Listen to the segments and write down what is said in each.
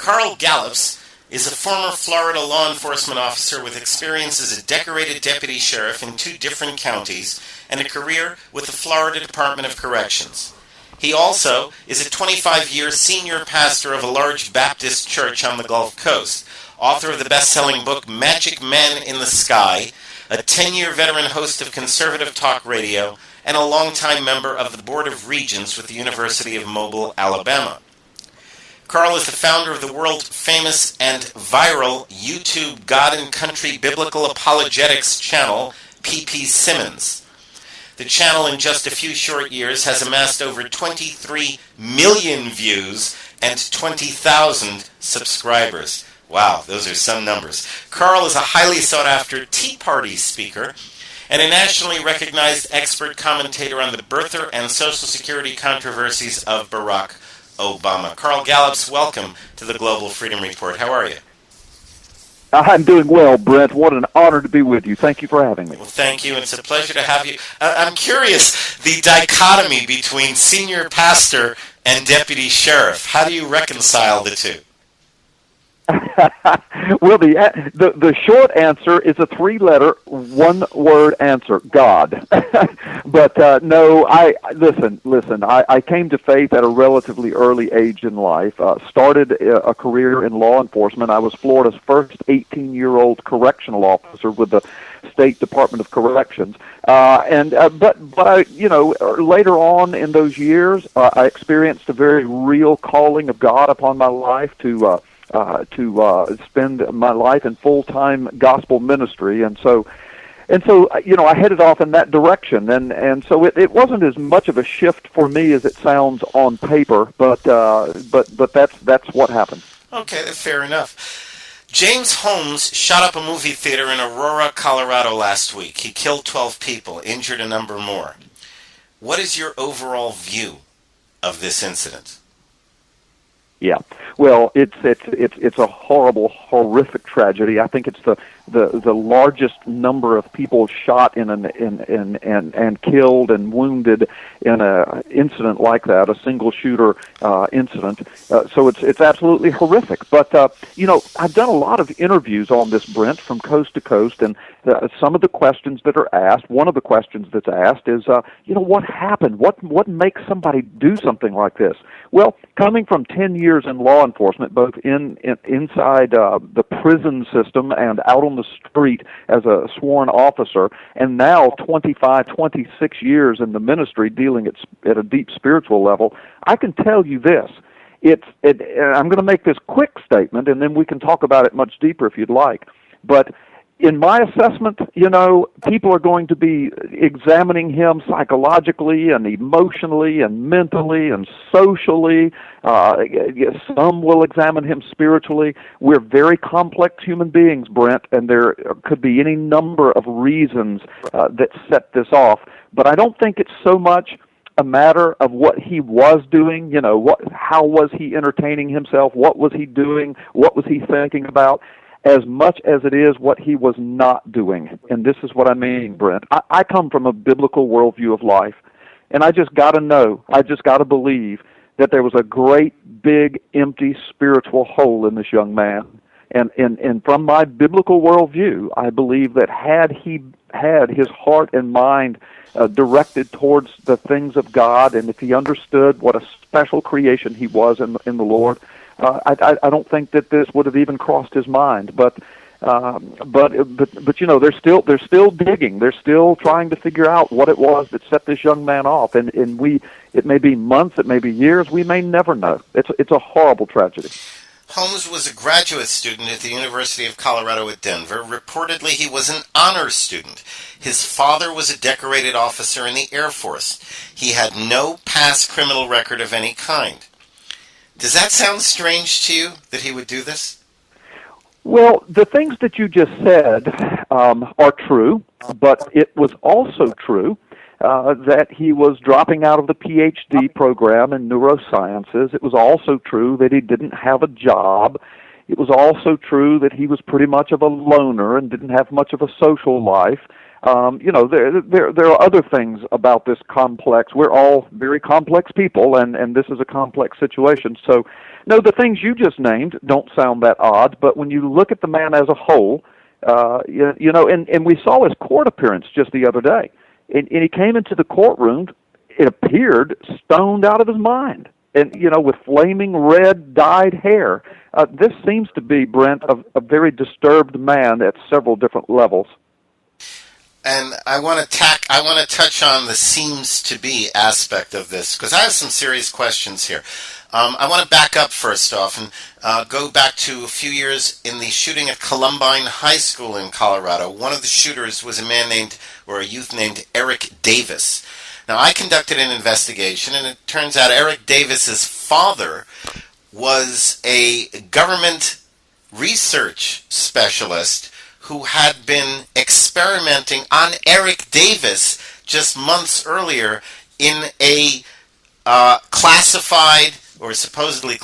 Carl Gallups is a former Florida law enforcement officer with experience as a decorated deputy sheriff in 2 different counties and a career with the Florida Department of Corrections. He also is a 25-year senior pastor of a large Baptist church on the Gulf Coast, author of the best-selling book Magic Men in the Sky, a 10-year veteran host of conservative talk radio, and a longtime member of the Board of Regents with the University of Mobile, Alabama. Carl is the founder of the world-famous and viral YouTube God and Country Biblical Apologetics channel, P.P. Simmons. The channel, in just a few short years, has amassed over 23 million views and 20,000 subscribers. Wow, those are some numbers. Carl is a highly sought-after Tea Party speaker and a nationally recognized expert commentator on the birther and Social Security controversies of Barack Obama. Carl Gallups, welcome to the Global Freedom Report. How are you? I'm doing well, Brent. What an honor to be with you. Thank you for having me. Well, thank you. It's a pleasure to have you. I'm curious, the dichotomy between senior pastor and deputy sheriff. How do you reconcile the two? Well, the short answer is a 3-letter, 1-word answer: God. But no, listen. I came to faith at a relatively early age in life. Started a career in law enforcement. I was Florida's first 18-year-old correctional officer with the State Department of Corrections. But I, later on in those years, I experienced a very real calling of God upon my life to spend my life in full-time gospel ministry, and so I headed off in that direction, and so it wasn't as much of a shift for me as it sounds on paper, but that's what happened. Okay, fair enough. James Holmes shot up a movie theater in Aurora, Colorado last week. He killed 12 people, injured a number more. What is your overall view of this incident? Yeah, well, it's a horrible, horrific tragedy. I think it's the largest number of people shot and killed and wounded in an incident like that, a single shooter incident. So it's absolutely horrific. But I've done a lot of interviews on this, Brent, from coast to coast, and some of the questions that are asked. One of the questions that's asked is, what happened? What makes somebody do something like this? Well, coming from 10 years in law enforcement, both inside the prison system and out on the street as a sworn officer, and now 25, 26 years in the ministry dealing at a deep spiritual level, I can tell you this. I'm going to make this quick statement, and then we can talk about it much deeper if you'd like. But in my assessment, people are going to be examining him psychologically and emotionally and mentally and socially. Some will examine him spiritually. We're very complex human beings, Brent, and there could be any number of reasons that set this off. But I don't think it's so much a matter of what he was doing, how was he entertaining himself, what was he doing, what was he thinking about, as much as it is what he was not doing. And this is what I mean, Brent. I come from a biblical worldview of life, and I just got to believe that there was a great, big, empty spiritual hole in this young man. And from my biblical worldview, I believe that had he had his heart and mind directed towards the things of God, and if he understood what a special creation he was in the Lord, I don't think that this would have even crossed his mind. But they're still digging. They're still trying to figure out what it was that set this young man off. And it may be months, it may be years. We may never know. It's a horrible tragedy. Holmes was a graduate student at the University of Colorado at Denver. Reportedly, he was an honors student. His father was a decorated officer in the Air Force. He had no past criminal record of any kind. Does that sound strange to you, that he would do this? Well, the things that you just said are true, but it was also true that he was dropping out of the PhD program in neurosciences. It was also true that he didn't have a job. It was also true that he was pretty much of a loner and didn't have much of a social life. There are other things about this complex. We're all very complex people, and this is a complex situation. So, no, the things you just named don't sound that odd, but when you look at the man as a whole, and we saw his court appearance just the other day, and he came into the courtroom, it appeared stoned out of his mind, and with flaming red dyed hair. This seems to be, Brent, a very disturbed man at several different levels. And I want to touch on the seems to be aspect of this, because I have some serious questions here. I want to back up first off and go back to a few years in the shooting at Columbine High School in Colorado. One of the shooters was a youth named Eric Davis. Now, I conducted an investigation, and it turns out Eric Davis's father was a government research specialist who had been experimenting on Eric Davis just months earlier in a classified, supposedly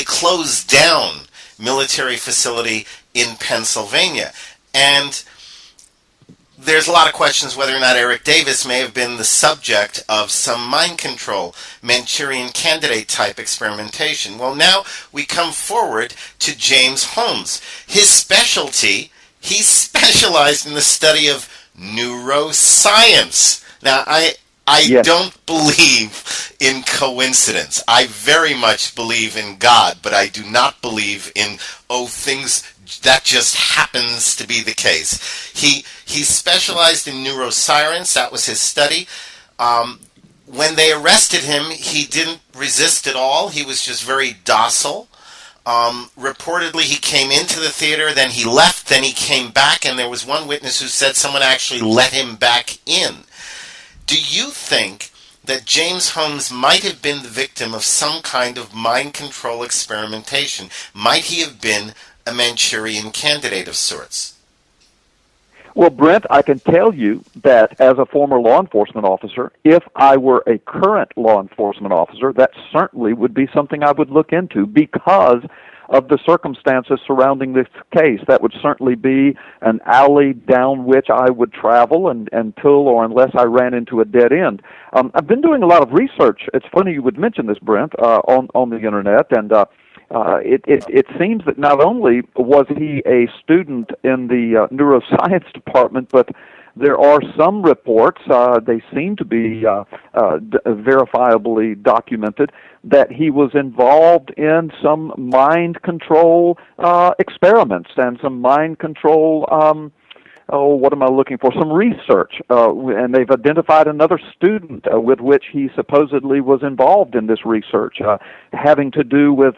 closed down military facility in Pennsylvania. And there's a lot of questions whether or not Eric Davis may have been the subject of some mind control, Manchurian candidate type experimentation. Well, now we come forward to James Holmes. His specialty, he specialized in the study of neuroscience. Now, I Yes. don't believe in coincidence. I very much believe in God, but I do not believe in, things that just happens to be the case. He specialized in neuroscience. That was his study. When they arrested him, he didn't resist at all. He was just very docile. Reportedly, he came into the theater, then he left, then he came back, and there was one witness who said someone actually let him back in. Do you think that James Holmes might have been the victim of some kind of mind control experimentation? Might he have been a Manchurian candidate of sorts? Well, Brent, I can tell you that as a former law enforcement officer, if I were a current law enforcement officer, that certainly would be something I would look into because of the circumstances surrounding this case. That would certainly be an alley down which I would travel until or unless I ran into a dead end. I've been doing a lot of research. It's funny you would mention this, Brent, on the Internet, and it seems that not only was he a student in the neuroscience department, but there are some reports, they seem to be verifiably documented, that he was involved in some mind control experiments and some mind control, what am I looking for? Some research. And they've identified another student with which he supposedly was involved in this research, having to do with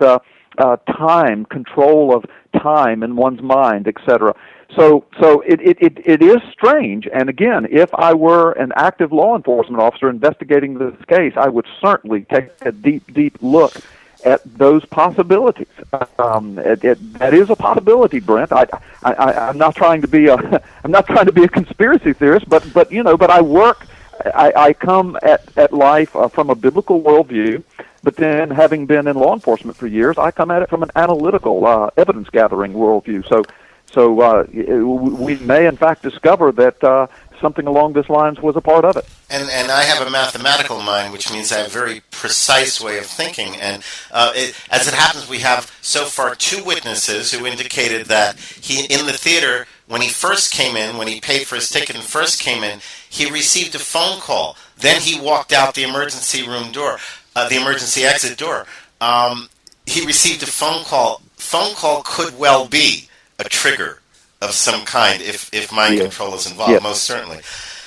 time, control of time in one's mind, etc. So it is strange. And again, if I were an active law enforcement officer investigating this case, I would certainly take a deep look at those possibilities. That is a possibility, Brent. I'm not trying to be a conspiracy theorist, but I come at life from a biblical worldview. But then, having been in law enforcement for years, I come at it from an analytical, evidence-gathering worldview. So we may, in fact, discover that something along these lines was a part of it. And I have a mathematical mind, which means I have a very precise way of thinking. And as it happens, we have so far two witnesses who indicated that he, in the theater, when he first came in, when he paid for his ticket and first came in, he received a phone call. Then he walked out the emergency room door. The emergency exit door. He received a phone call. Phone call could well be a trigger of some kind if mind control is involved. Most certainly.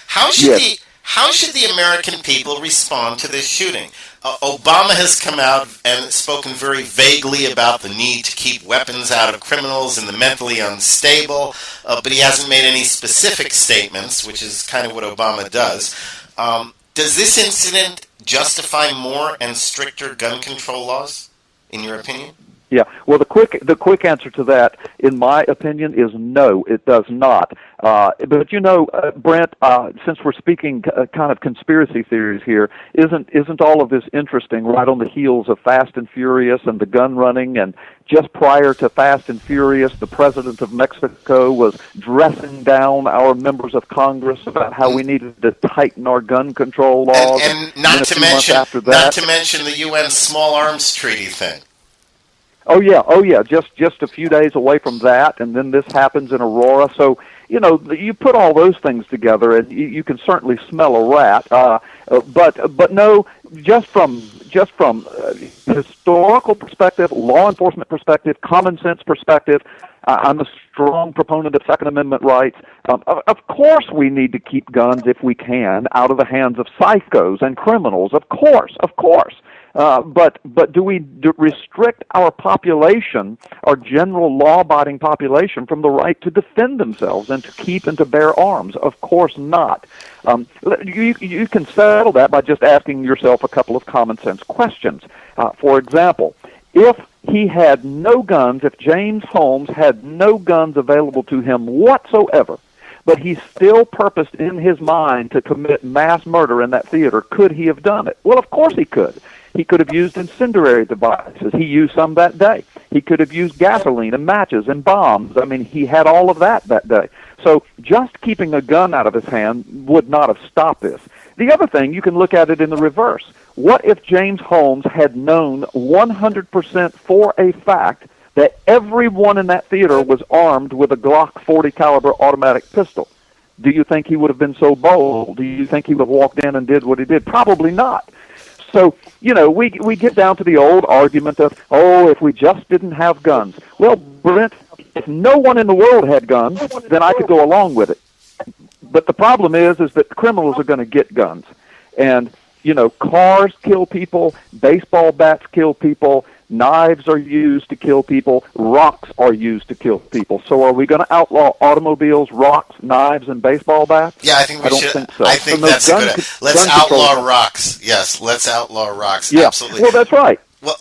How should the American people respond to this shooting? Obama has come out and spoken very vaguely about the need to keep weapons out of criminals and the mentally unstable, but he hasn't made any specific statements, which is kind of what Obama does. Does this incident justify more and stricter gun control laws, in your opinion? Yeah. Well, the quick answer to that, in my opinion, is no. It does not. But Brent, since we're speaking kind of conspiracy theories here, isn't all of this interesting? Right on the heels of Fast and Furious and the gun running, and just prior to Fast and Furious, the president of Mexico was dressing down our members of Congress about how we needed to tighten our gun control laws. And not to mention the UN Small Arms Treaty thing. Oh yeah. Just a few days away from that, and then this happens in Aurora. So you put all those things together, and you can certainly smell a rat. But no, just from historical perspective, law enforcement perspective, common sense perspective, I'm a strong proponent of Second Amendment rights. Of course, we need to keep guns if we can out of the hands of psychos and criminals. Of course. But do we restrict our population, our general law-abiding population, from the right to defend themselves and to keep and to bear arms? Of course not. You can settle that by just asking yourself a couple of common-sense questions. For example, if he had no guns, if James Holmes had no guns available to him whatsoever, but he still purposed in his mind to commit mass murder in that theater, could he have done it? Well, of course he could. He could have used incendiary devices. He used some that day. He could have used gasoline and matches and bombs. I mean, he had all of that day. So just keeping a gun out of his hand would not have stopped this. The other thing, you can look at it in the reverse. What if James Holmes had known 100% for a fact that everyone in that theater was armed with a Glock 40 caliber automatic pistol? Do you think he would have been so bold? Do you think he would have walked in and did what he did? Probably not. So, we get down to the old argument of, if we just didn't have guns. Well, Brent, if no one in the world had guns, then I could go along with it. But the problem is that criminals are going to get guns. And, cars kill people, baseball bats kill people, knives are used to kill people, rocks are used to kill people. So are we going to outlaw automobiles, rocks, knives, and baseball bats? Yeah, I think we should. Think so. I think that's a good. Let's outlaw rocks. Yes, let's outlaw rocks. Yeah. Absolutely. Well, that's right. Well,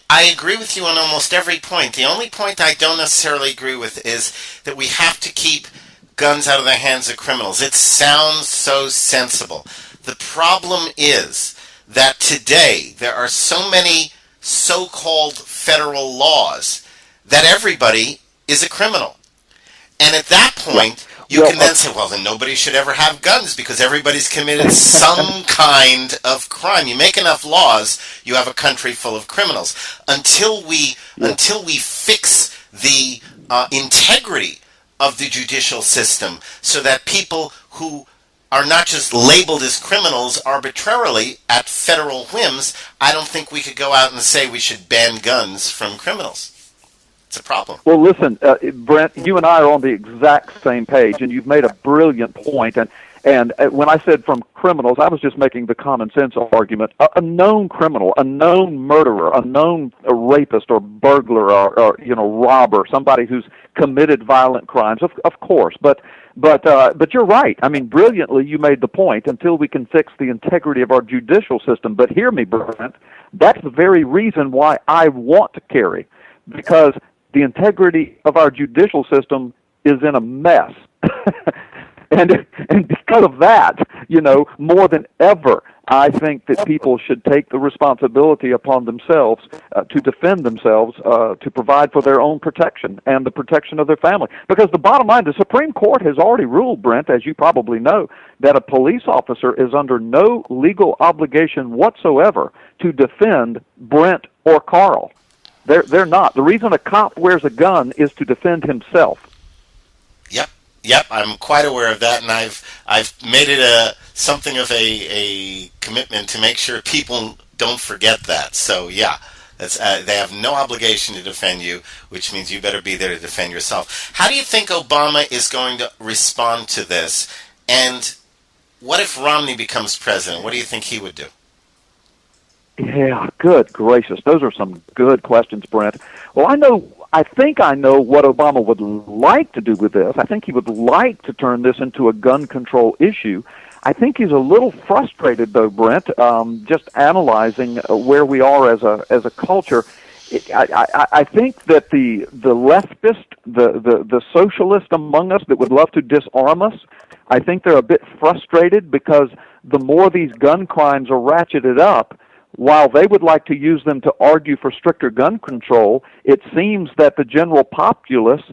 I agree with you on almost every point. The only point I don't necessarily agree with is that we have to keep guns out of the hands of criminals. It sounds so sensible. The problem is that today there are so many so-called federal laws that everybody is a criminal. And at that point, you can then say, well, then nobody should ever have guns because everybody's committed some kind of crime. You make enough laws, you have a country full of criminals. Until we fix the integrity of the judicial system so that people who are not just labeled as criminals arbitrarily at federal whims, I don't think we could go out and say we should ban guns from criminals. It's a problem. Well, listen, Brent, you and I are on the exact same page, and you've made a brilliant point. And when I said from criminals, I was just making the common sense argument. A known criminal, a known murderer, a known rapist or burglar or robber, somebody who's committed violent crimes, of course. But you're right. I mean, brilliantly, you made the point. Until we can fix the integrity of our judicial system. But hear me, Brent. That's the very reason why I want to carry, because the integrity of our judicial system is in a mess. And because of that, more than ever, I think that people should take the responsibility upon themselves to defend themselves, to provide for their own protection and the protection of their family. Because the bottom line, the Supreme Court has already ruled, Brent, as you probably know, that a police officer is under no legal obligation whatsoever to defend Brent or Carl. They're not. The reason a cop wears a gun is to defend himself. Yep, I'm quite aware of that, and I've made it something of a commitment to make sure people don't forget that. So yeah, they have no obligation to defend you, which means you better be there to defend yourself. How do you think Obama is going to respond to this? And what if Romney becomes president? What do you think he would do? Yeah, good gracious. Those are some good questions, Brent. Well, I think I know what Obama would like to do with this. I think he would like to turn this into a gun control issue. I think he's a little frustrated, though, Brent, just analyzing where we are as a culture. I think that the leftist, the socialist among us that would love to disarm us, I think they're a bit frustrated because the more these gun crimes are ratcheted up, while they would like to use them to argue for stricter gun control, it seems that the general populace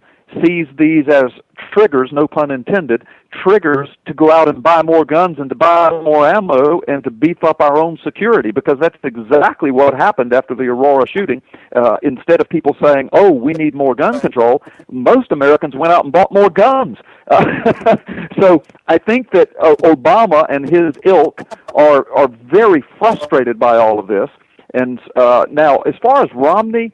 sees these as triggers, no pun intended, triggers to go out and buy more guns and to buy more ammo and to beef up our own security, because that's exactly what happened after the Aurora shooting. Instead of people saying, oh, we need more gun control, most Americans went out and bought more guns. So I think that Obama and his ilk are very frustrated by all of this. And now, as far as Romney,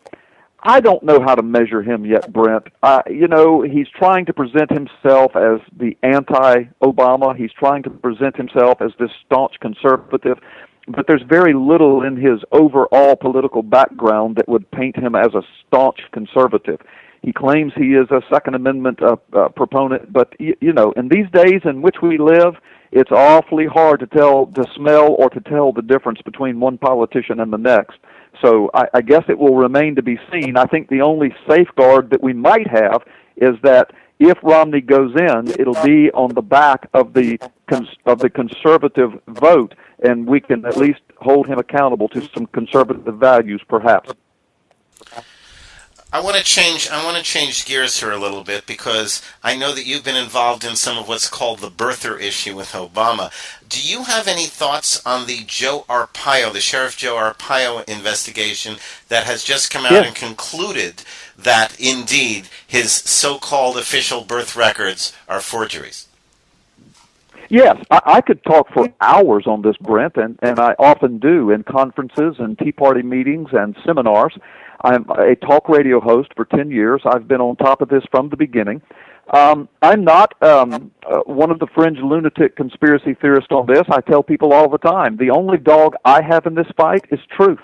I don't know how to measure him yet, Brent. He's trying to present himself as the anti-Obama. He's trying to present himself as this staunch conservative. But there's very little in his overall political background that would paint him as a staunch conservative. He claims he is a Second Amendment proponent, but, in these days in which we live, it's awfully hard to smell or to tell the difference between one politician and the next. So I guess it will remain to be seen. I think the only safeguard that we might have is that if Romney goes in, it'll be on the back of the conservative vote, and we can at least hold him accountable to some conservative values, perhaps. I want to change gears here a little bit, because I know that you've been involved in some of what's called the birther issue with Obama. Do you have any thoughts on the the Sheriff Joe Arpaio investigation that has just come out and concluded that indeed his so-called official birth records are forgeries? Yes, I could talk for hours on this, Brent, and I often do in conferences and Tea Party meetings and seminars. I'm a talk radio host for 10 years. I've been on top of this from the beginning. I'm not one of the fringe lunatic conspiracy theorists on this. I tell people all the time, the only dog I have in this fight is truth.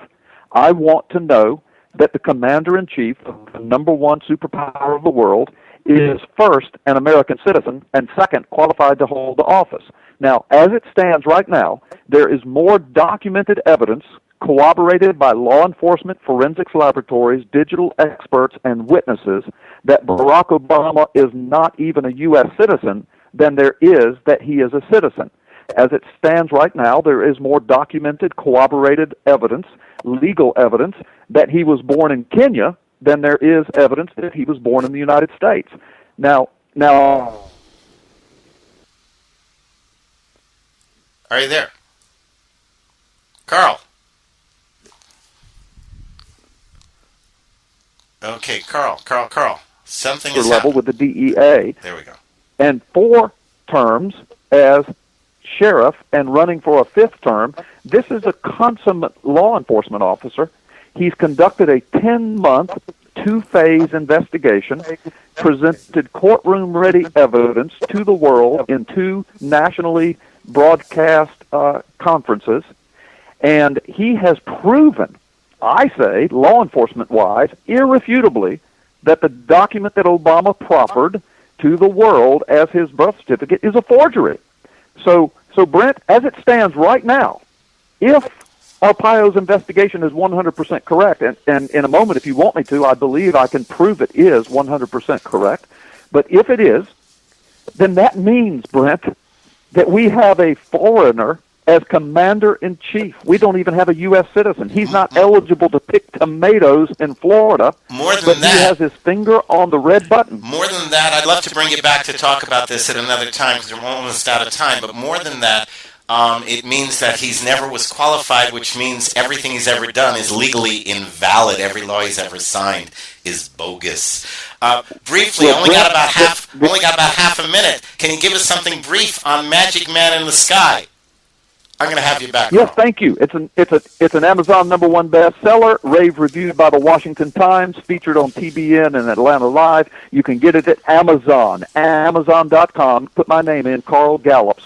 I want to know that the commander-in-chief of the number one superpower of the world is first an American citizen and second qualified to hold the office. Now, as it stands right now, there is more documented evidence corroborated by law enforcement, forensics laboratories, digital experts, and witnesses that Barack Obama is not even a U.S. citizen than there is that he is a citizen. As it stands right now, there is more documented, corroborated evidence, legal evidence, that he was born in Kenya than there is evidence that he was born in the United States. Now, are you there? Carl? Okay, Carl. Something is level happening. with the DEA. There we go. And 4 terms as sheriff and running for a 5th term. This is a consummate law enforcement officer. He's conducted a 10-month, 2-phase investigation, presented courtroom-ready evidence to the world in 2 nationally broadcast conferences, and he has proven, I say, law enforcement-wise, irrefutably, that the document that Obama proffered to the world as his birth certificate is a forgery. So Brent, as it stands right now, if Arpaio's investigation is 100% correct, and in a moment, if you want me to, I believe I can prove it is 100% correct, but if it is, then that means, Brent, that we have a foreigner as commander-in-chief. We don't even have a U.S. citizen. He's not eligible to pick tomatoes in Florida, but he has his finger on the red button. More than that, I'd love to bring you back to talk about this at another time, because we're almost out of time, but more than that, it means that he's never was qualified, which means everything he's ever done is legally invalid. Every law he's ever signed is bogus. Briefly, only got about half a minute. Can you give us something brief on Magic Man in the Sky? I'm going to have you back. Yes, thank you. It's an Amazon #1 bestseller, rave reviewed by the Washington Times, featured on TBN and Atlanta Live. You can get it at Amazon, Amazon.com. Put my name in, Carl Gallups.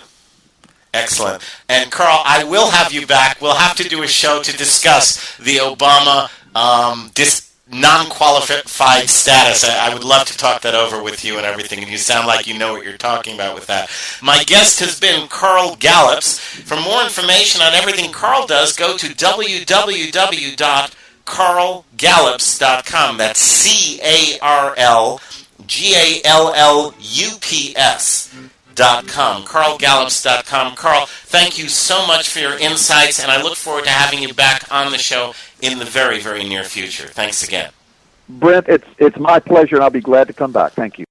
Excellent. And Carl, I will have you back. We'll have to do a show to discuss the Obama non-qualified status. I would love to talk that over with you and everything, and you sound like you know what you're talking about with that. My guest has been Carl Gallups. For more information on everything Carl does, go to www.carlgallups.com. carlgallups.com. That's CarlGallups.com. carlgallups.com. Carl, thank you so much for your insights, and I look forward to having you back on the show in the very, very near future. Thanks again. Brent, it's my pleasure, and I'll be glad to come back. Thank you.